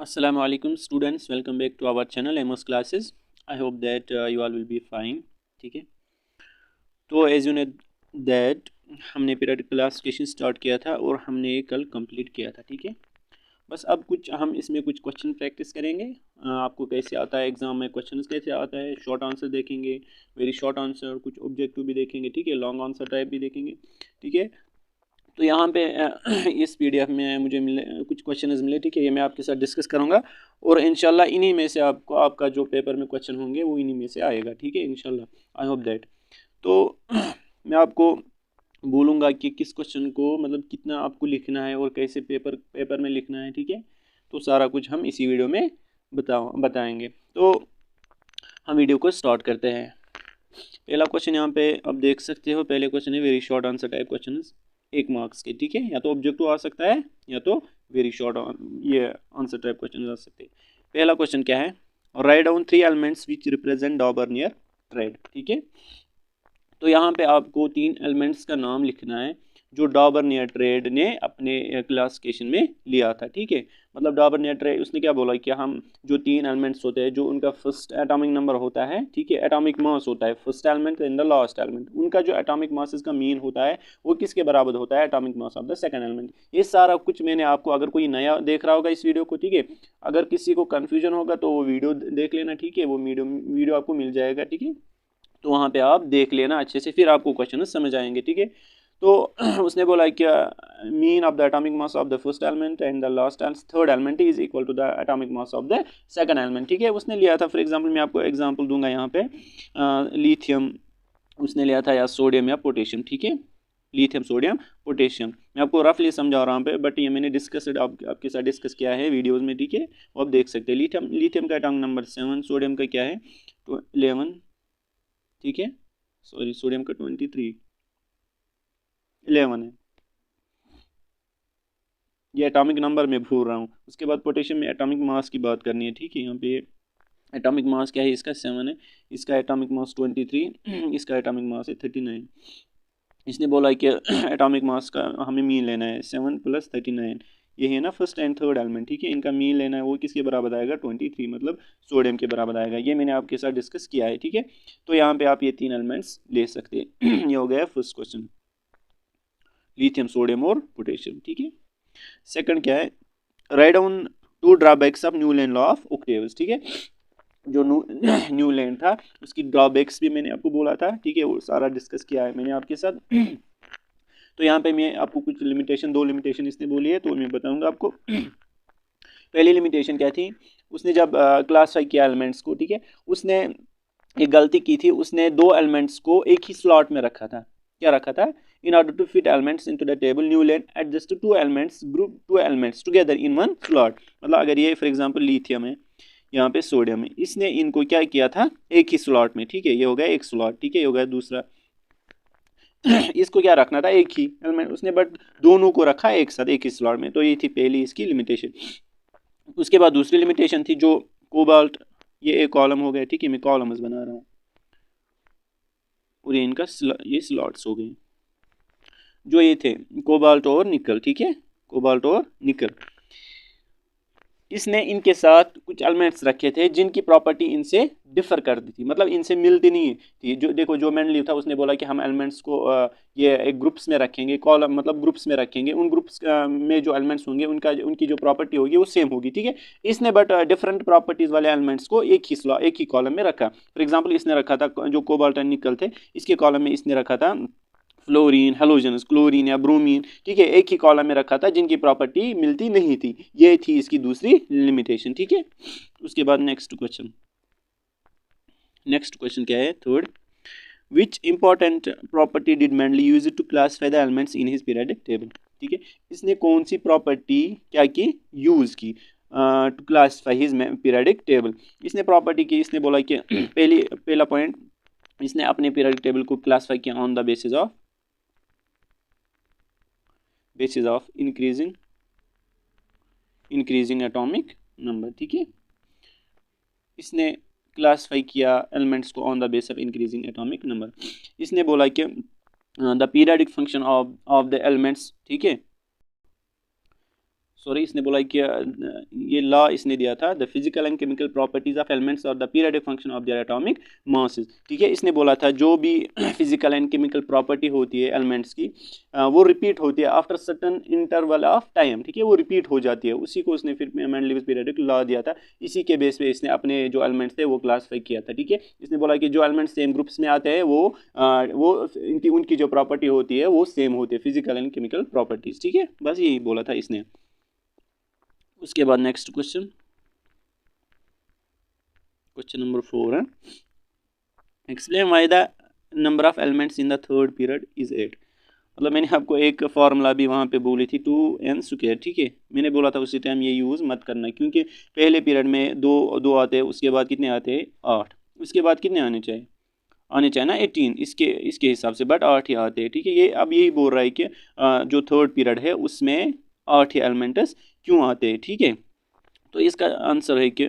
Assalamu alaikum students, welcome back to our channel Amos classes. I hope that you all will be fine. ठीक है, तो as you know that हमने period classification start किया था और हमने ये कल कंप्लीट किया था। ठीक है, बस अब हम इसमें कुछ क्वेश्चन प्रैक्टिस करेंगे। आपको कैसे आता है एग्जाम में क्वेश्चन कैसे आता है, शॉर्ट आंसर देखेंगे, वेरी शॉर्ट आंसर, कुछ ऑब्जेक्टिव भी देखेंगे। ठीक है, लॉन्ग आंसर टाइप भी देखेंगे। ठीक है, तो यहाँ पे इस पीडीएफ में मुझे मिले कुछ क्वेश्चंस मिले। ठीक है, ये मैं आपके साथ डिस्कस करूँगा और इंशाल्लाह इन्हीं में से आपको आपका जो पेपर में क्वेश्चन होंगे वो इन्हीं में से आएगा। ठीक है, इंशाल्लाह, आई होप दैट। तो मैं आपको बोलूँगा कि किस क्वेश्चन को मतलब कितना आपको लिखना है और कैसे पेपर में लिखना है। ठीक है, तो सारा कुछ हम इसी वीडियो में बताएंगे। तो हम वीडियो को स्टार्ट करते हैं। पहला क्वेश्चन यहाँ पे आप देख सकते हो। पहले क्वेश्चन है very short answer type question, 1 marks के। ठीक है, या तो ऑब्जेक्टिव आ सकता है या तो वेरी शॉर्ट ये आंसर टाइप क्वेश्चन आ सकते हैं। पहला क्वेश्चन क्या है, write down 3 elements which represent डॉबर्नियर trade. ठीक है, तो यहाँ पे आपको 3 एलिमेंट्स का नाम लिखना है जो डॉबर्नियर ट्रेड ने अपने क्लासिफिकेशन में लिया था। ठीक है, मतलब डॉबर्नियर ट्रेड उसने क्या बोला कि हम जो 3 एलिमेंट्स होते हैं, जो उनका फर्स्ट एटॉमिक नंबर होता है, ठीक है, एटॉमिक मास होता है first element and the last element, उनका जो एटॉमिक मास का मीन होता है वो किसके बराबर होता है, atomic mass of the second element. ये सारा कुछ मैंने आपको, अगर कोई नया देख रहा होगा इस वीडियो को, ठीक है, अगर किसी को कन्फ्यूजन होगा तो वो वीडियो देख लेना। ठीक है, वो वीडियो आपको मिल जाएगा। ठीक है, तो वहाँ पे आप देख लेना अच्छे से, फिर आपको क्वेश्चन समझ आएंगे। ठीक है, तो उसने बोला क्या, mean of the atomic mass of the first element and the last and third element is equal to the atomic mass of the second element. ठीक है, उसने लिया था, फॉर एग्जांपल मैं आपको एग्जांपल दूंगा यहाँ पे, लिथियम उसने लिया था, या सोडियम या पोटेशियम। ठीक है, लिथियम, सोडियम, पोटेशियम, मैं आपको रफली समझा रहा हूँ पे, बट ये मैंने आपके साथ डिस्कस किया है वीडियोज़ में। ठीक है, वो आप देख सकते हैं। लिथियम का एटॉमिक नंबर 7, सोडियम का क्या है, तो 11। ठीक है, सॉरी, सोडियम का 23, 11 है, ये एटॉमिक नंबर में भूल रहा हूँ। उसके बाद पोटेशियम में एटॉमिक मास की बात करनी है। ठीक है, यहाँ पे एटॉमिक मास क्या है, इसका 7 है, इसका एटॉमिक मास 23, इसका एटॉमिक मास है 39। इसने बोला कि एटॉमिक मास का हमें मीन लेना है 7 + 39, ये है ना फर्स्ट एंड थर्ड एलिमेंट। ठीक है, इनका मीन लेना है, वो किसके बराबर आएगा, 23, मतलब सोडियम के बराबर आएगा। ये मैंने आपके साथ डिस्कस किया है। ठीक है, तो यहाँ पे आप ये 3 एलिमेंट्स ले सकते हैं। ये हो गया फर्स्ट क्वेश्चन, लिथियम, सोडियम और पोटेशियम। ठीक है, सेकंड क्या है, write down 2 drawbacks of Newland law of octaves. ठीक है, जो न्यूलैंड था उसकी ड्रॉबैक्स भी मैंने आपको बोला था। ठीक है, वो सारा डिस्कस किया है मैंने आपके साथ। तो यहाँ पे मैं आपको कुछ लिमिटेशन, 2 लिमिटेशन इसने बोली है, तो मैं बताऊंगा आपको। पहली लिमिटेशन क्या थी, उसने जब क्लासीफाई किया एलिमेंट्स को, ठीक है, उसने एक गलती की थी, उसने 2 एलिमेंट्स को एक ही स्लॉट में रखा था। क्या रखा था, in order to fit elements into the table Newland adjust 2 elements group 2 elements together in 1 slot. मतलब अगर ये फॉर एग्जांपल लिथियम है, यहाँ पे सोडियम है, इसने इनको क्या किया था, एक ही स्लॉट में। ठीक है, ये हो गया एक स्लॉट। ठीक है, ये हो गया दूसरा। इसको क्या रखना था, एक ही एलिमेंट उसने, बट दोनों को रखा एक साथ एक ही स्लॉट में। तो ये थी पहली इसकी लिमिटेशन। उसके बाद दूसरी लिमिटेशन थी जो कोबाल्ट, ये एक कॉलम हो गया। ठीक है, मैं कॉलम्स बना रहा हूँ और ये इनका ये स्लॉट्स हो गए, जो ये थे कोबाल्ट और निकल। ठीक है, कोबाल्ट और निकल, इसने इनके साथ कुछ एलिमेंट्स रखे थे जिनकी प्रॉपर्टी इनसे डिफर करती थी, मतलब इनसे मिलती नहीं थी। जो देखो, जो मेंडलीव था उसने बोला कि हम एलिमेंट्स को ये एक ग्रुप्स में रखेंगे, कॉलम मतलब ग्रुप्स में रखेंगे, उन ग्रुप्स में जो एलिमेंट्स होंगे उनकी जो प्रॉपर्टी होगी वो सेम होगी। ठीक है, इसने बट डिफरेंट प्रॉपर्टीज वाले एलिमेंट्स को एक ही कॉलम में रखा। फॉर एग्जाम्पल इसने रखा था जो कोबाल्ट एंड निकल थे, इसके कॉलम में इसने रखा था फ्लोरीन, हेलोजनस, क्लोरीन या ब्रोमीन। ठीक है, एक ही कॉलम में रखा था जिनकी प्रॉपर्टी मिलती नहीं थी। ये थी इसकी दूसरी लिमिटेशन। ठीक है, उसके बाद नेक्स्ट क्वेश्चन क्या है, third, which important property did Mendeleev use to classify the elements in his periodic table. ठीक है, इसने कौन सी प्रॉपर्टी क्या की, यूज की to classify his periodic table. इसने प्रॉपर्टी की, इसने बोला कि पहला पॉइंट, इसने अपने पीरियडिक टेबल को क्लासीफाई किया on the basis of increasing atomic number. ठीक है, इसने क्लासिफाई किया एलिमेंट्स को on the base of increasing atomic number. इसने बोला कि the periodic function of the elements, ठीक है, सॉरी, इसने बोला कि ये लॉ इसने दिया था, the physical and chemical properties of elements और the periodic function of their atomic masses. ठीक है, इसने बोला था जो भी फिजिकल एंड केमिकल प्रॉपर्टी होती है एलिमेंट्स की, वो रिपीट होती है after certain interval of time. ठीक है, वो रिपीट हो जाती है, उसी को उसने फिर मेंडलीव पीरियोडिक लॉ दिया था। इसी के बेस पे इसने अपने जो एलिमेंट्स थे वो क्लासीफाई किया था। ठीक है, इसने बोला कि जो एलिमेंट्स सेम ग्रुप्स में आते हैं वो उनकी जो प्रॉपर्टी होती है वो सेम होती है, फिजिकल एंड केमिकल प्रॉपर्टीज। ठीक है, बस यही बोला था इसने। उसके बाद नेक्स्ट क्वेश्चन नंबर 4 है, explain why the number of elements in the third period is 8। मतलब मैंने आपको एक फार्मूला भी वहाँ पे बोली थी 2n²। ठीक है, मैंने बोला था उसी टाइम ये यूज़ मत करना, क्योंकि पहले पीरियड में दो आते हैं, उसके बाद कितने आते हैं 8, उसके बाद कितने आने चाहिए ना 18, इसके हिसाब से, बट 8 ही आते हैं। ठीक है, ये अब यही बोल रहा है कि जो थर्ड पीरियड है उसमें 8 ही एलिमेंट्स क्यों आते हैं। ठीक है, तो इसका आंसर है कि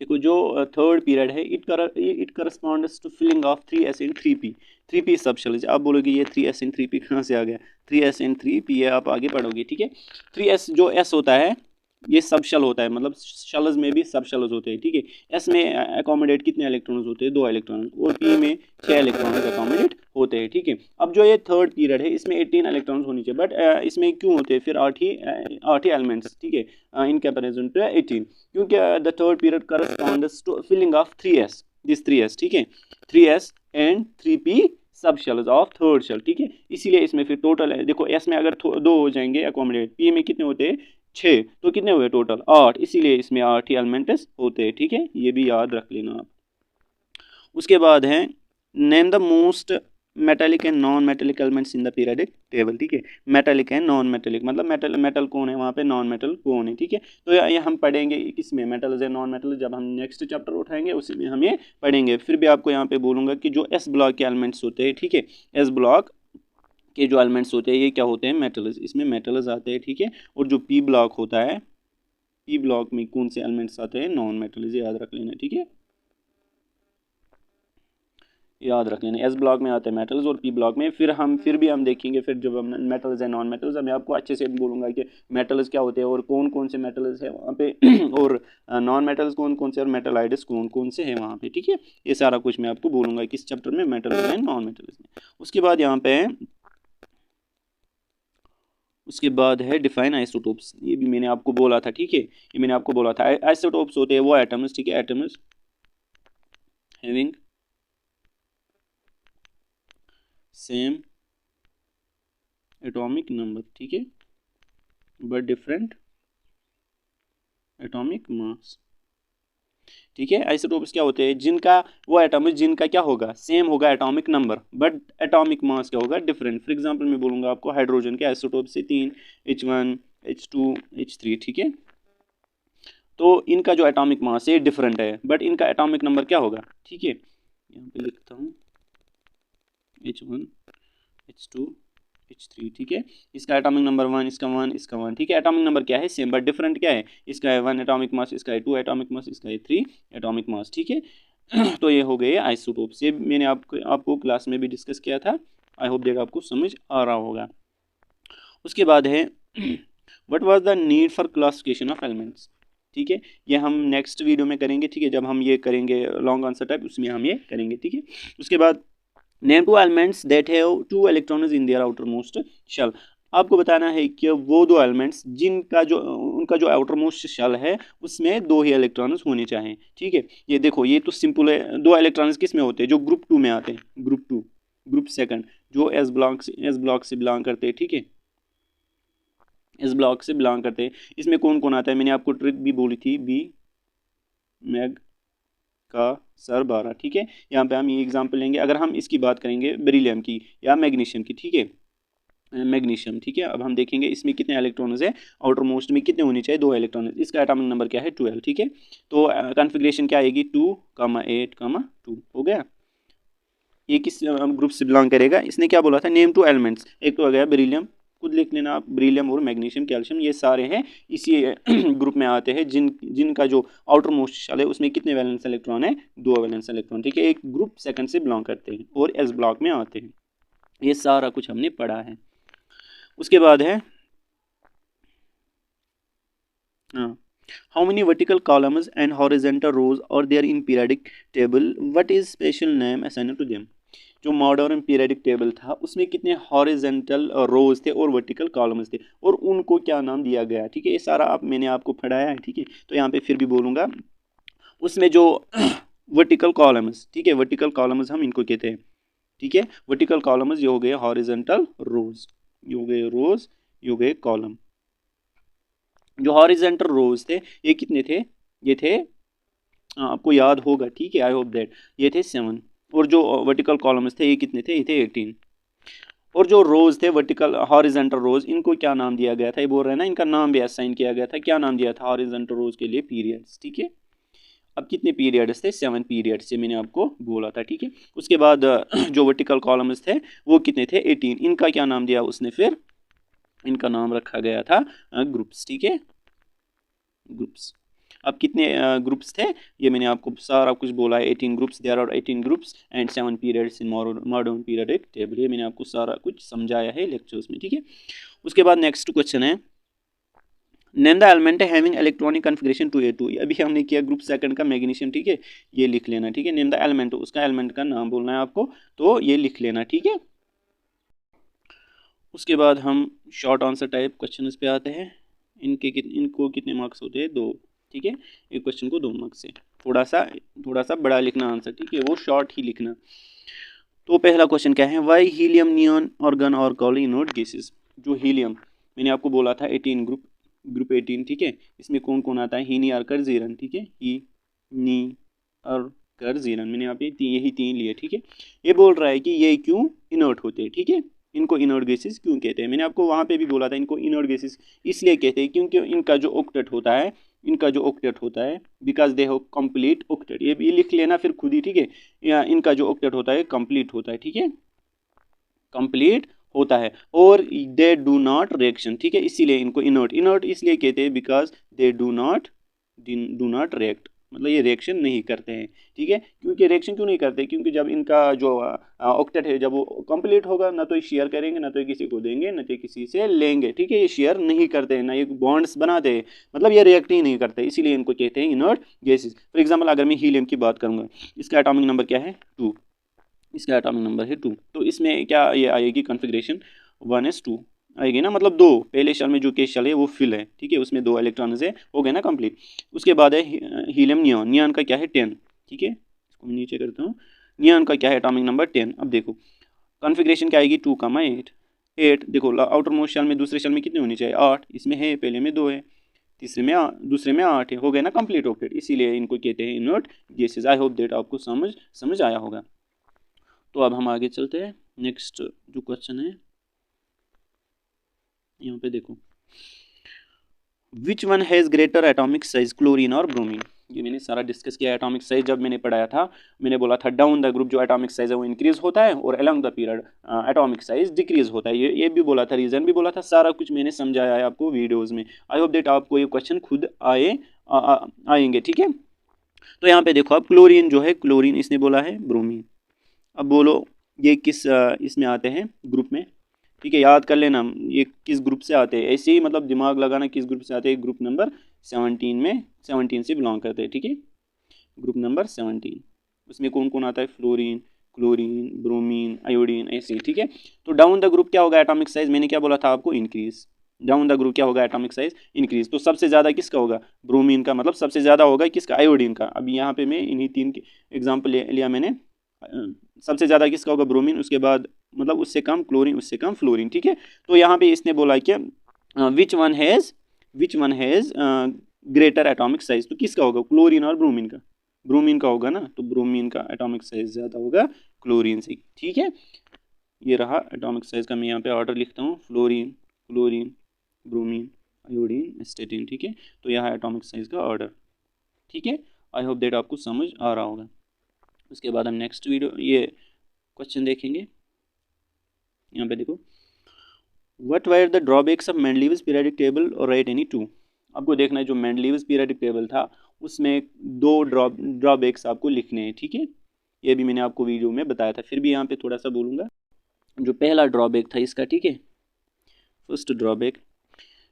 देखो जो थर्ड पीरियड है it corresponds to filling of 3s and 3p। 3p सब शेल्स, आप बोलोगे ये 3s एंड 3p कहाँ से आ गया, 3s एंड 3p है, आप आगे पढ़ोगे। ठीक है, 3s जो s होता है ये सब शेल होता है, मतलब शेल्स में भी सब शेल्स होते हैं। ठीक है, एस में अकोमोडेट कितने इलेक्ट्रॉन्स होते हैं, 2 इलेक्ट्रॉन, और पी में 6 इलेक्ट्रॉन्स अकोमोडेट होते हैं। ठीक है, अब जो ये थर्ड पीरियड है इसमें 18 इलेक्ट्रॉन्स होनी चाहिए, बट इसमें क्यों होते हैं फिर 8 ही एलिमेंट्स। ठीक है, इन कंपैरिजन टू 18, क्योंकि the third period corresponds to filling of 3s, this 3s। ठीक है, 3s एंड 3p सब शेल्स ऑफ थर्ड शेल। ठीक है, इसीलिए इसमें फिर टोटल है, देखो एस में अगर 2 हो जाएंगे अकोमोडेट, पी में कितने होते हैं 6, तो कितने हुए टोटल 8, इसीलिए इसमें 8 ही एलिमेंट्स होते हैं। ठीक है, ये भी याद रख लेना आप। उसके बाद है name the most metallic and non metallic elements in the periodic table. ठीक है, मेटेलिक एंड नॉन मेटेलिक, मतलब मेटल कौन है वहाँ पे, नॉन मेटल कौन है। ठीक है, तो ये हम पढ़ेंगे किसमें, मेटल्स एंड नॉन मेटल, जब हम नेक्स्ट चैप्टर उठाएंगे उसी में हम ये पढ़ेंगे। फिर भी आपको यहाँ पे बोलूँगा कि जो एस ब्लॉक के एलिमेंट्स होते हैं, ठीक है, एस ब्लॉक के जो एलिमेंट्स होते हैं ये क्या होते हैं, मेटल्स, इसमें मेटल्स आते हैं। ठीक है, और जो पी ब्लॉक होता है, पी ब्लॉक में कौन से एलिमेंट्स आते हैं, नॉन मेटल्स, याद रख लेना। ठीक है, याद रख लेना, एस ब्लॉक में आते हैं मेटल्स और पी ब्लॉक में फिर भी हम देखेंगे, फिर जब हम मेटल्स एंड नॉन मेटल्स, मैं आपको अच्छे से बोलूँगा कि मेटल्स क्या होते हैं और कौन कौन से मेटल्स है वहाँ पे और नॉन मेटल्स कौन कौन से और मेटल आइडस कौन कौन से हैं वहाँ पे। ठीक है, ये सारा कुछ मैं आपको बोलूँगा किस चैप्टर में, मेटल्स एंड नॉन मेटल्स में। उसके बाद यहाँ पे उसके बाद है डिफाइन आइसोटोप्स, ये भी मैंने आपको बोला था। ठीक है, ये मैंने आपको बोला था, आइसोटोप्स होते हैं वो एटम्स, ठीक है, atoms having same atomic number, ठीक है, बट डिफरेंट एटॉमिक मास। ठीक है, आइसोटोप्स क्या होते हैं, जिनका वो एटम है जिनका क्या होगा, सेम होगा atomic number, but atomic mass क्या होगा, डिफरेंट। फॉर एग्जांपल मैं बोलूँगा आपको हाइड्रोजन के आइसोटोप्स से 3 H1 H2 H3। ठीक है, तो इनका जो एटॉमिक मास है डिफरेंट है, बट इनका एटॉमिक नंबर क्या होगा। ठीक है, यहाँ पे लिखता हूँ H1 H2 H3। ठीक है, इसका एटॉमिक नंबर 1, इसका 1, इसका 1। ठीक है, एटॉमिक नंबर क्या है सेम, बट डिफरेंट क्या है, इसका है 1 एटॉमिक मास, इसका है 2 एटॉमिक मास, इसका है 3 एटॉमिक मास। ठीक है, तो ये हो गए आइसोटोप्स, ये मैंने आपको क्लास में भी डिस्कस किया था। आई होप दैट आपको समझ आ रहा होगा। उसके बाद है what was the need for classification of elements. ठीक है, ये हम नेक्स्ट वीडियो में करेंगे। ठीक है, जब हम ये करेंगे लॉन्ग आंसर टाइप, उसमें हम ये करेंगे। ठीक है, उसके बाद name 2 elements that have 2 electrons in their outermost shell. आपको बताना है कि वो 2 एलिमेंट्स उनका जो आउटर मोस्ट शेल है उसमें 2 ही इलेक्ट्रॉन्स होने चाहिए। ठीक है, ये देखो ये तो सिंपल है, 2 इलेक्ट्रॉन्स किस में होते हैं, जो ग्रुप 2 में आते हैं, ग्रुप 2, ग्रुप सेकंड, जो एस ब्लॉक से बिलोंग करते हैं। ठीक है, इस ब्लॉक से बिलोंग करते हैं। इसमें कौन कौन आता है, मैंने आपको ट्रिक भी बोली थी, बी मैग का सर 12। ठीक है, यहाँ पे हम ये एग्जांपल लेंगे, अगर हम इसकी बात करेंगे बेरिलियम की या मैग्नीशियम की। ठीक है, मैग्नीशियम। ठीक है, अब हम देखेंगे इसमें कितने इलेक्ट्रॉन्स है, आउटर मोस्ट में कितने होने चाहिए, 2 इलेक्ट्रॉन। इसका एटॉमिक नंबर क्या है 12। ठीक है, तो कॉन्फ़िगरेशन क्या आएगी 2, 8, 2 हो गया। ये किस ग्रुप से बिलोंग करेगा, इसने क्या बोला था, नेम 2 एलिमेंट्स, एक तो आ गया बेरिलियम, खुद लिख लेना आप, बेरिलियम और मैग्नीशियम कैल्शियम, ये सारे हैं इसी ग्रुप में आते हैं, जिनका जो आउटर मोस्ट शेल है उसमें कितने वैलेंस इलेक्ट्रॉन है, 2 वैलेंस इलेक्ट्रॉन। ठीक है, एक ग्रुप सेकंड से बिलोंग करते हैं और एस ब्लॉक में आते हैं। ये सारा कुछ हमने पढ़ा है। उसके बाद है हाँ, how many vertical columns and horizontal rows are there in periodic table, what is special name assigned to them. जो मॉडर्न पीरियडिक टेबल था उसमें कितने हॉरिजॉन्टल रोज थे और वर्टिकल कॉलम्स थे और उनको क्या नाम दिया गया, ठीक है। ये सारा मैंने आपको पढ़ाया है, ठीक है। तो यहाँ पे फिर भी बोलूँगा, उसमें जो वर्टिकल कॉलम्स, ठीक है, वर्टिकल कॉलम्स हम इनको कहते हैं, ठीक है। वर्टिकल कॉलम्स ये हो गए हॉरिजॉन्टल रोज, ये हो गए रोज, ये हो गए कॉलम। जो हॉरिजॉन्टल रोज थे ये कितने थे, ये थे, आपको याद होगा, ठीक है, आई होप दैट, ये थे 7। और जो वर्टिकल कॉलम्स थे ये कितने थे, ये थे 18। और जो रोज थे वर्टिकल हॉरिजॉन्टल रोज, इनको क्या नाम दिया गया था, ये बोल रहे हैं ना, इनका नाम भी असाइन किया गया था। क्या नाम दिया था हॉरिजॉन्टल रोज के लिए, पीरियड्स, ठीक है। अब कितने पीरियड्स थे, 7 पीरियड्स से मैंने आपको बोला था, ठीक है। उसके बाद जो वर्टिकल कॉलम्स थे वो कितने थे, 18। इनका क्या नाम दिया उसने, फिर इनका नाम रखा गया था ग्रुप्स, ठीक है, ग्रुप्स। अब कितने ग्रुप्स थे, ये मैंने आपको सारा कुछ बोला है, 18 groups, there are 18 groups and 7 periods in modern periodic table. ये मैंने आपको सारा कुछ समझाया है लेक्चर्स में, ठीक है। उसके बाद नेक्स्ट क्वेश्चन है, name the element having electronic configuration 2a2। अभी हमने किया ग्रुप सेकंड का मैग्नीशियम, ठीक है, ये लिख लेना, ठीक है। नेम द एलिमेंट, उसका एलिमेंट का नाम बोलना है आपको, तो ये लिख लेना, ठीक है। उसके बाद हम शॉर्ट आंसर टाइप क्वेश्चन पे आते हैं। इनको कितने मार्क्स होते हैं, 2, ठीक है। एक क्वेश्चन को 2 मार्क्स है। थोड़ा सा बड़ा लिखना आंसर, ठीक है, वो शॉर्ट ही लिखना। तो पहला क्वेश्चन क्या है, वाई हीलियम नियॉन ऑर्गन और कॉल्ड इनर्ट गैसेस। जो हीलियम मैंने आपको बोला था 18 ग्रुप 18, ठीक है। इसमें कौन कौन आता है, हीनी आर्कर जीरन, ठीक है, ही नी और कर जीरन, मैंने यहाँ पे यही 3 लिए, ठीक है। ये बोल रहा है कि ये क्यों इनर्ट होते हैं, ठीक है, इनको इनर्ट गैसेस क्यों कहते हैं। मैंने आपको वहाँ पे भी बोला था इनको इनर्ट गैसेस इसलिए कहते हैं क्योंकि इनका जो ऑक्टेट होता है, because they have complete octet. ये लिख लेना फिर खुद ही, ठीक है। या इनका जो ऑक्टेट होता है कंप्लीट होता है, ठीक है, कंप्लीट होता है, और दे डू नॉट रिएक्शन, ठीक है। इसीलिए इनको इनर्ट इसलिए कहते हैं because they do not react, मतलब ये रिएक्शन नहीं करते हैं, ठीक है। क्योंकि रिएक्शन क्यों नहीं करते, क्योंकि जब इनका जो ऑक्टेट है जब वो कंप्लीट होगा, ना तो ये शेयर करेंगे, ना तो ये किसी को देंगे, ना तो किसी से लेंगे, ठीक है। ये शेयर नहीं करते हैं, ना ये बॉन्ड्स बनाते हैं, मतलब ये रिएक्ट ही नहीं करते, इसीलिए इनको कहते हैं इनर्ट गैसेस। फॉर एग्जाम्पल अगर मैं हीलियम की बात करूंगा, इसका एटॉमिक नंबर क्या है, 2, इसका एटॉमिक नंबर है 2। तो इसमें क्या ये आएगी कॉन्फ़िगरेशन 1s2 आएगी ना, मतलब 2, पहले शेल में जो केस शेल है वो फिल है, ठीक है, उसमें 2 इलेक्ट्रॉन्स है, हो गए ना कंप्लीट। उसके बाद है हीलियम नियॉन, नियॉन का क्या है 10, ठीक है, इसको मैं नीचे करता हूँ। नियॉन का क्या है एटॉमिक नंबर 10। अब देखो कॉन्फ़िगरेशन क्या आएगी 2,8, 8 देखो आउटर मोस्ट शेल में, दूसरे शेल में कितने होनी चाहिए 8, इसमें है, पहले में 2 है, दूसरे में 8 है, हो गए ना कंप्लीट ऑक्टेट, इसीलिए इनको कहते हैं inert gases. I hope that आपको समझ आया होगा। तो अब हम आगे चलते हैं, नेक्स्ट जो क्वेश्चन है यहाँ पे देखो, which one has greater atomic size, chlorine और ब्रोमीन। ये मैंने सारा डिस्कस किया। एटॉमिक साइज जब मैंने पढ़ाया था, मैंने बोला था डाउन द ग्रुप जो एटॉमिक साइज है वो इंक्रीज होता है और along the period atomic size decrease होता है। ये भी बोला था, रीजन भी बोला था, सारा कुछ मैंने समझाया है आपको वीडियोस में। आई होप दैट आपको ये क्वेश्चन खुद आएंगे, ठीक है। तो यहाँ पे देखो, अब क्लोरीन जो है, क्लोरीन इसने बोला है ब्रोमीन। अब बोलो ये किस इसमें आते हैं ग्रुप में, ठीक है, याद कर लेना ये किस ग्रुप से आते हैं, ऐसे ही मतलब दिमाग लगाना किस ग्रुप से आते हैं, ग्रुप नंबर 17 में, 17 से बिलोंग करते हैं, ठीक है, ग्रुप नंबर 17। उसमें कौन कौन आता है, फ्लोरीन, क्लोरीन, ब्रोमीन, आयोडीन, ऐसे, ठीक है। तो डाउन द ग्रुप क्या होगा एटॉमिक साइज, मैंने क्या बोला था आपको, इंक्रीज। डाउन द ग्रुप क्या होगा एटॉमिक साइज, इंक्रीज। तो सबसे ज़्यादा किसका होगा, ब्रोमीन का, मतलब सबसे ज़्यादा होगा किसका, आयोडीन का। अब यहाँ पे मैं इन्हीं 3 एग्जाम्पल लिया मैंने। सबसे ज़्यादा किसका होगा, ब्रोमीन, उसके बाद मतलब उससे कम क्लोरीन, उससे कम फ्लोरीन, ठीक है। तो यहाँ पे इसने बोला कि which one has greater atomic size, तो किसका होगा, क्लोरीन और ब्रोमीन का होगा ना, तो ब्रोमीन का एटॉमिक साइज ज़्यादा होगा क्लोरीन से, ठीक है। ये रहा एटॉमिक साइज का, मैं यहाँ पे ऑर्डर लिखता हूँ, फ्लोरीन, क्लोरीन, ब्रोमीन, आयोडीन, एस्टेटिन, ठीक है। तो यहाँ एटॉमिक साइज का ऑर्डर, ठीक है। आई होप दैट आपको समझ आ रहा होगा। उसके बाद हम नेक्स्ट ये क्वेश्चन देखेंगे। यहाँ पे देखो, what were the drawbacks of Mendeleev's periodic table और राइट एनी 2। आपको देखना है जो मेंडलीव्स पीरियडिक टेबल था उसमें 2 ड्रॉबैक्स आपको लिखने हैं, ठीक है। ये भी मैंने आपको वीडियो में बताया था, फिर भी यहाँ पे थोड़ा सा बोलूँगा। जो पहला ड्रॉबैक था इसका, ठीक है, फर्स्ट ड्रॉबैक,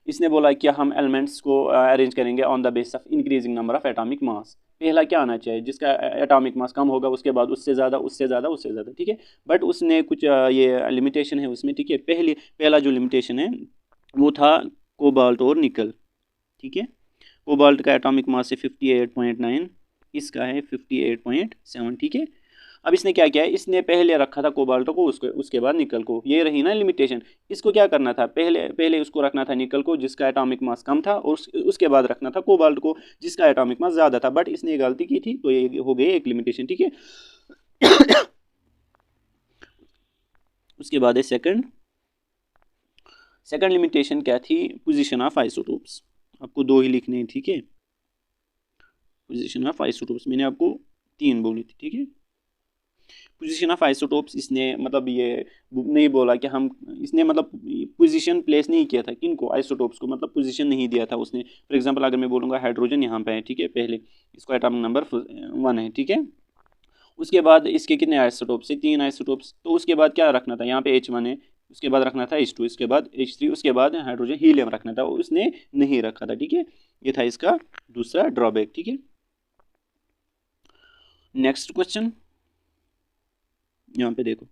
इसने बोला कि हम एलिमेंट्स को अरेंज करेंगे on the basis of increasing number of atomic mass. पहला क्या आना चाहिए, जिसका एटॉमिक मास कम होगा, उसके बाद उससे ज़्यादा, उससे ज़्यादा, उससे ज़्यादा, ठीक है। बट उसने कुछ ये लिमिटेशन है उसमें, ठीक है। पहला जो लिमिटेशन है वो था कोबाल्ट और निकल, ठीक है। कोबाल्ट का एटॉमिक मास है 58.9, इसका है 58.7, ठीक है। अब इसने क्या किया है, इसने पहले रखा था कोबाल्ट को, उसके बाद निकल को, ये रही ना लिमिटेशन। इसको क्या करना था, पहले उसको रखना था निकल को जिसका एटॉमिक मास कम था, और उसके बाद रखना था कोबाल्ट को जिसका एटॉमिक मास ज़्यादा था। बट इसने गलती की थी, तो ये हो गई एक लिमिटेशन, ठीक है। उसके बाद है सेकंड लिमिटेशन क्या थी, पोजीशन ऑफ आइसोटोप्स। आपको 2 ही लिखने हैं, ठीक है। पोजीशन ऑफ आइसोटोप्स मैंने आपको 3 बोली थी, ठीक है। पोजीशन ऑफ आइसोटोप्स इसने मतलब ये नहीं बोला कि हम, इसने मतलब पोजीशन प्लेस नहीं किया था किनको, आइसोटोप्स को, मतलब पोजीशन नहीं दिया था उसने। फॉर एग्जांपल अगर मैं बोलूँगा हाइड्रोजन यहाँ पे है, ठीक है, पहले इसको एटॉमिक नंबर 1 है, ठीक है। उसके बाद इसके कितने आइसोटोप्स है, 3 आइसोटोप्स। तो उसके बाद क्या रखना था, यहाँ पे H1 है, उसके बाद रखना था H2, इसके बाद H3, उसके बाद हाइड्रोजन हीलियम रखना था, उसने नहीं रखा था, ठीक है। ये था इसका दूसरा ड्रॉबैक, ठीक है। नेक्स्ट क्वेश्चन यहाँ पे देखो,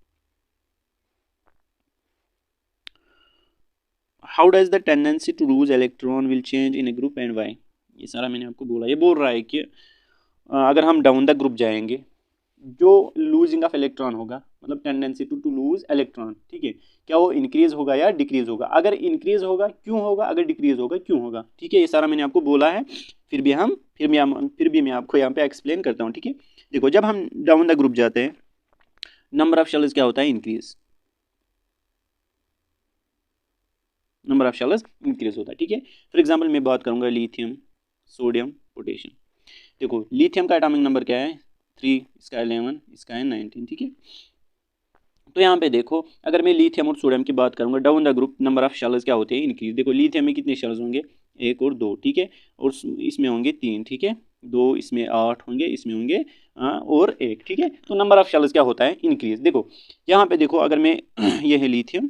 how does the tendency to lose electron will change in a group and why. ये सारा मैंने आपको बोला। ये बोल रहा है कि अगर हम डाउन द ग्रुप जाएंगे, जो लूजिंग ऑफ इलेक्ट्रॉन होगा, मतलब टेंडेंसी टू लूज इलेक्ट्रॉन, ठीक है, क्या वो इंक्रीज होगा या डिक्रीज होगा। अगर इंक्रीज होगा क्यों होगा, अगर डिक्रीज होगा क्यों होगा, ठीक है। ये सारा मैंने आपको बोला है। फिर भी मैं आपको यहाँ पे एक्सप्लेन करता हूँ, ठीक है। देखो, जब हम डाउन द ग्रुप जाते हैं, नंबर ऑफ शेल्स क्या होता है, increase, number of shells increase होता है, ठीक है। फॉर एग्जांपल मैं बात करूंगा लिथियम, सोडियम, पोटेशियम। देखो, लिथियम का एटॉमिक नंबर क्या है, 3, इसका 11, इसका है 19, ठीक है। तो यहाँ पे देखो, अगर मैं लिथियम और सोडियम की बात करूंगा down the group, number of shells क्या होते हैं, इंक्रीज। देखो, लिथियम में कितने शेल्स होंगे, 1 और 2, ठीक है, और इसमें होंगे 3, ठीक है, 2, इसमें 8 होंगे, इसमें होंगे और 1, ठीक है। तो नंबर ऑफ शेल्स क्या होता है, इंक्रीज। देखो यहाँ पे देखो, अगर मैं ये है लिथियम,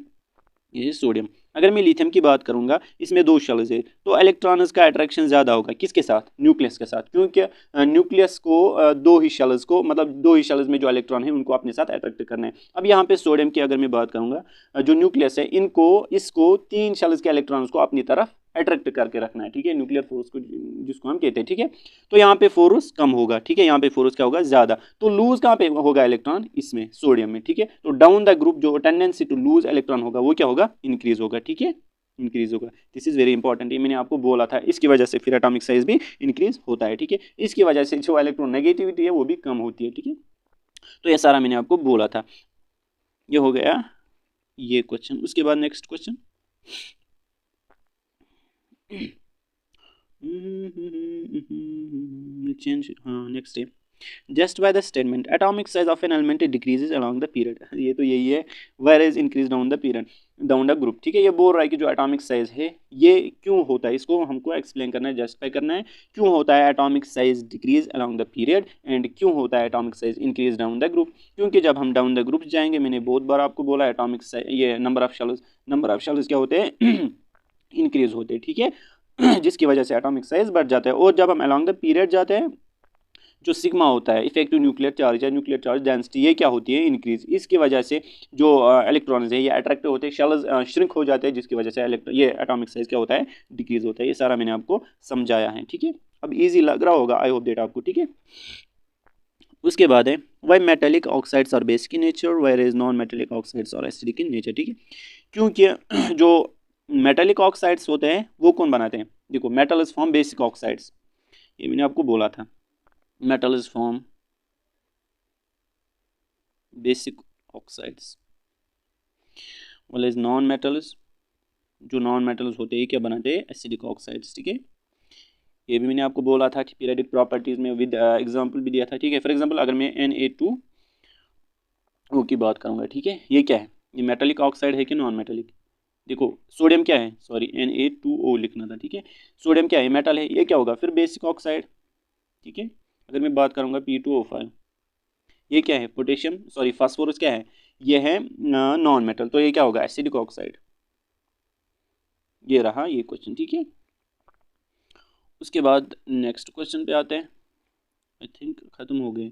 ये सोडियम, अगर मैं लिथियम की बात करूंगा, इसमें 2 शेल्स है, तो इलेक्ट्रॉन्स का अट्रैक्शन ज़्यादा होगा किसके साथ, न्यूक्लियस के साथ, क्योंकि न्यूक्लियस को 2 ही शेल्स को, मतलब 2 ही शेल्स में जो इलेक्ट्रॉन है उनको अपने साथ अट्रैक्ट करना है। अब यहाँ पे सोडियम की अगर मैं बात करूंगा, जो न्यूक्लियस है, इसको 3 शेल्स के इलेक्ट्रॉन्स को अपनी तरफ अट्रैक्ट करके रखना है, ठीक है, न्यूक्लियर फोर्स को जिसको हम कहते हैं, ठीक है। तो यहाँ पे फोर्स कम होगा, ठीक है, यहाँ पे फोर्स क्या होगा, ज्यादा। तो लूज कहाँ पे होगा इलेक्ट्रॉन, इसमें सोडियम में, ठीक है। तो डाउन द ग्रुप जो टेंडेंसी टू लूज इलेक्ट्रॉन होगा वो क्या होगा, इंक्रीज होगा, ठीक है, इंक्रीज होगा। दिस इज वेरी इंपॉर्टेंट, ये मैंने आपको बोला था। इसकी वजह से फिर एटॉमिक साइज भी इंक्रीज होता है, ठीक है। इसकी वजह से जो इलेक्ट्रॉन नेगेटिविटी है वो भी कम होती है, ठीक है। तो ये सारा मैंने आपको बोला था। ये हो गया ये क्वेश्चन। उसके बाद नेक्स्ट क्वेश्चन, change, next है, just by the statement atomic size of an element decreases along the period। ये तो यही है, whereas increase down the period, down the group, ठीक है। ये बोल रहा है कि जो एटॉमिक साइज है ये क्यों होता है, इसको हमको एक्सप्लेन करना है, जस्टिफाई करना है, क्यों होता है atomic size decrease along the period and क्यों होता है atomic size increase down the group. क्योंकि जब हम डाउन द ग्रुप जाएंगे, मैंने बहुत बार आपको बोला, एटॉमिक साइज, ये नंबर ऑफ शेल्स क्या होते हैं, इंक्रीज होते हैं, ठीक है, जिसकी वजह से एटॉमिक साइज बढ़ जाता है। और जब हम अलोंग द पीरियड जाते हैं, जो सिग्मा होता है, इफेक्टिव न्यूक्लियर चार्ज या न्यूक्लियर चार्ज डेंसिटी, ये क्या होती है, इंक्रीज। इसकी वजह से जो इलेक्ट्रॉन्स है ये अट्रैक्टिव होते हैं, शेल्स श्रिंक हो जाते हैं, जिसकी वजह से ये एटॉमिक साइज क्या होता है, डिक्रीज होता है। ये सारा मैंने आपको समझाया है, ठीक है। अब इजी लग रहा होगा, आई होप दैट आपको, ठीक है। उसके बाद है why metallic oxides are basic in nature whereas non metallic oxides are acidic in nature, ठीक है। क्योंकि जो मेटेलिक ऑक्साइड्स होते हैं वो कौन बनाते हैं, देखो, मेटल्स फॉर्म बेसिक ऑक्साइड्स, ये मैंने आपको बोला था, metals form basic oxides, whereas non metals, जो नॉन मेटल्स होते हैं क्या बनाते हैं, एसिडिक ऑक्साइड्स, ठीक है। ये भी मैंने आपको बोला था कि पीरियडिक प्रॉपर्टीज में विद एग्जांपल भी दिया था, ठीक है। फॉर एग्जांपल अगर मैं Na2O की बात करूंगा, ठीक है, ये क्या है, ये मेटेलिक ऑक्साइड है कि नॉन मेटेलिक। देखो, सोडियम क्या है, सॉरी Na2O लिखना था, ठीक है। सोडियम क्या है, मेटल है, ये क्या होगा फिर, बेसिक ऑक्साइड, ठीक है। अगर मैं बात करूंगा P2O5, ये क्या है, पोटेशियम, सॉरी फास्फोरस क्या है, ये है नॉन मेटल, तो ये क्या होगा, एसिडिक ऑक्साइड, ये रहा ये क्वेश्चन, ठीक है। उसके बाद नेक्स्ट क्वेश्चन पे आते हैं। आई थिंक ख़त्म हो गए।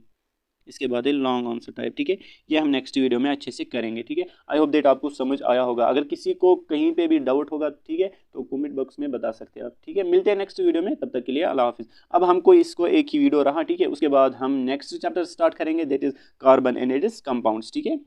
इसके बाद है लॉन्ग आंसर टाइप, ठीक है। ये हम नेक्स्ट वीडियो में अच्छे से करेंगे, ठीक है। आई होप दैट आपको समझ आया होगा। अगर किसी को कहीं पे भी डाउट होगा, ठीक है, तो कमेंट बॉक्स में बता सकते हैं आप, ठीक है। मिलते हैं नेक्स्ट वीडियो में, तब तक के लिए अल्लाह हाफिज़। अब हमको इसको एक ही वीडियो रहा, ठीक है। उसके बाद हम नेक्स्ट चैप्टर स्टार्ट करेंगे, that is carbon and it's compounds, ठीक है।